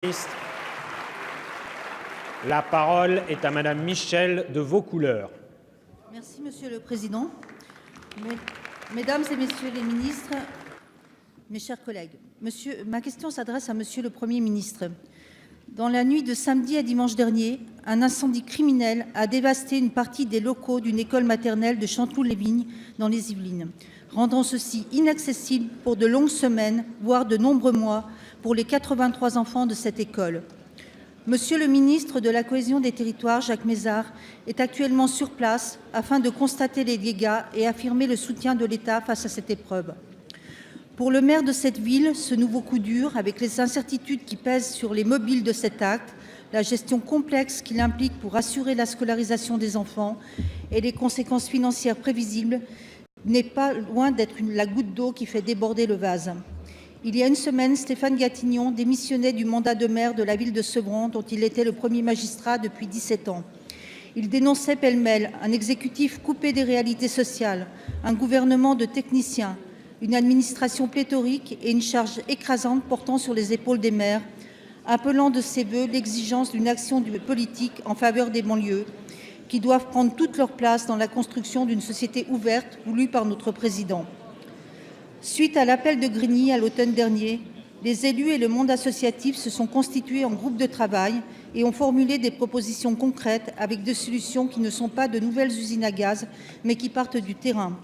Ministre. La parole est à Madame Michèle de Vaucouleurs. Merci, Monsieur le Président. Mesdames et Messieurs les ministres, mes chers collègues, ma question s'adresse à Monsieur le Premier ministre. Dans la nuit de samedi à dimanche dernier, un incendie criminel a dévasté une partie des locaux d'une école maternelle de Chanteloup-les-Vignes dans les Yvelines, rendant ceci inaccessible pour de longues semaines, voire de nombreux mois, pour les 83 enfants de cette école. Monsieur le ministre de la Cohésion des Territoires, Jacques Mézard, est actuellement sur place afin de constater les dégâts et affirmer le soutien de l'État face à cette épreuve. Pour le maire de cette ville, ce nouveau coup dur, avec les incertitudes qui pèsent sur les mobiles de cet acte, la gestion complexe qu'il implique pour assurer la scolarisation des enfants et les conséquences financières prévisibles, n'est pas loin d'être la goutte d'eau qui fait déborder le vase. Il y a une semaine, Stéphane Gatignon démissionnait du mandat de maire de la ville de Sevran, dont il était le premier magistrat depuis 17 ans. Il dénonçait pêle-mêle un exécutif coupé des réalités sociales, un gouvernement de techniciens, une administration pléthorique et une charge écrasante portant sur les épaules des maires, appelant de ses vœux l'exigence d'une action politique en faveur des banlieues, qui doivent prendre toute leur place dans la construction d'une société ouverte voulue par notre président. Suite à l'appel de Grigny à l'automne dernier, les élus et le monde associatif se sont constitués en groupe de travail et ont formulé des propositions concrètes avec des solutions qui ne sont pas de nouvelles usines à gaz, mais qui partent du terrain.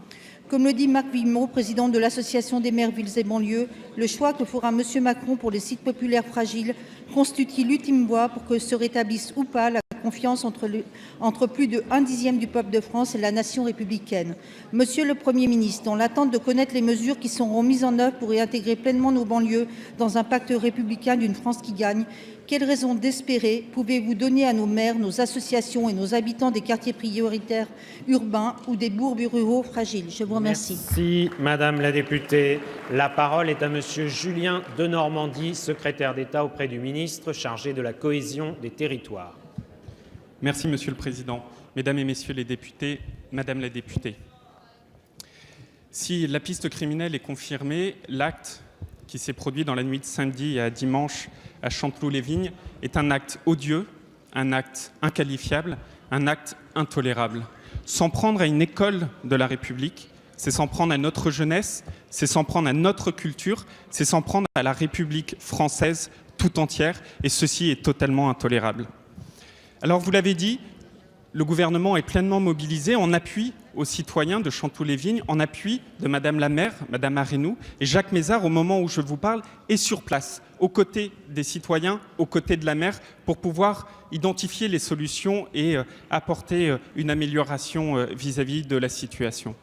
Comme le dit Marc Vimot, président de l'Association des maires villes et banlieues, le choix que fera M. Macron pour les sites populaires fragiles constitue l'ultime voie pour que se rétablisse ou pas la confiance entre plus de 1/10 du peuple de France et la nation républicaine. Monsieur le Premier ministre, dans l'attente de connaître les mesures qui seront mises en œuvre pour réintégrer pleinement nos banlieues dans un pacte républicain d'une France qui gagne, quelles raisons d'espérer pouvez-vous donner à nos maires, nos associations et nos habitants des quartiers prioritaires urbains ou des bourgs ruraux fragiles? Je vous remercie. Merci, Madame la députée. La parole est à Monsieur Julien Denormandie, secrétaire d'État auprès du ministre chargé de la cohésion des territoires. Merci, Monsieur le Président. Mesdames et Messieurs les députés, Madame la députée, si la piste criminelle est confirmée, l'acte qui s'est produit dans la nuit de samedi à dimanche à Chanteloup-les-Vignes est un acte odieux, un acte inqualifiable, un acte intolérable. S'en prendre à une école de la République, c'est s'en prendre à notre jeunesse, c'est s'en prendre à notre culture, c'est s'en prendre à la République française tout entière, et ceci est totalement intolérable. Alors, vous l'avez dit, le gouvernement est pleinement mobilisé en appui aux citoyens de Chanteloup-les-Vignes, en appui de Madame la maire, Madame Arenou, et Jacques Mézard, au moment où je vous parle, est sur place, aux côtés des citoyens, aux côtés de la maire, pour pouvoir identifier les solutions et apporter une amélioration vis-à-vis de la situation.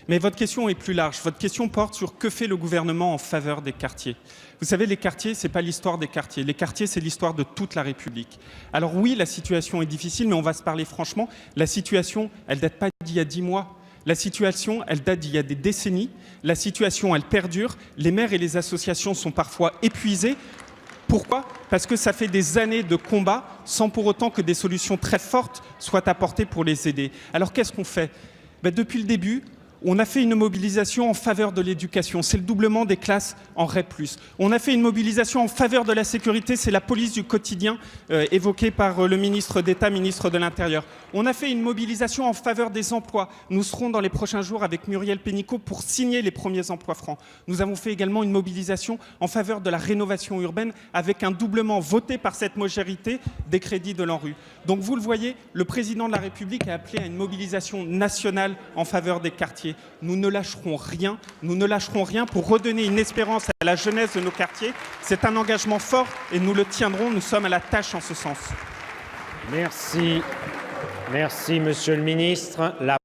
Mais votre question est plus large. Votre question porte sur que fait le gouvernement en faveur des quartiers. Vous savez, les quartiers, ce n'est pas l'histoire des quartiers. Les quartiers, c'est l'histoire de toute la République. Alors oui, la situation est difficile, mais on va se parler franchement. La situation, elle ne date pas d'il y a 10 mois. La situation, elle date d'il y a des décennies. La situation, elle perdure. Les maires et les associations sont parfois épuisés. Pourquoi? Parce que ça fait des années de combat sans pour autant que des solutions très fortes soient apportées pour les aider. Alors qu'est-ce qu'on fait? Depuis le début, on a fait une mobilisation en faveur de l'éducation, c'est le doublement des classes en REP+. On a fait une mobilisation en faveur de la sécurité, c'est la police du quotidien évoquée par le ministre d'État, ministre de l'Intérieur. On a fait une mobilisation en faveur des emplois. Nous serons dans les prochains jours avec Muriel Pénicaud pour signer les premiers emplois francs. Nous avons fait également une mobilisation en faveur de la rénovation urbaine avec un doublement voté par cette majorité des crédits de l'ANRU. Donc vous le voyez, le président de la République a appelé à une mobilisation nationale en faveur des quartiers. Nous ne lâcherons rien pour redonner une espérance à la jeunesse de nos quartiers. C'est un engagement fort et nous le tiendrons, nous sommes à la tâche en ce sens. Merci. Merci, Monsieur le Ministre.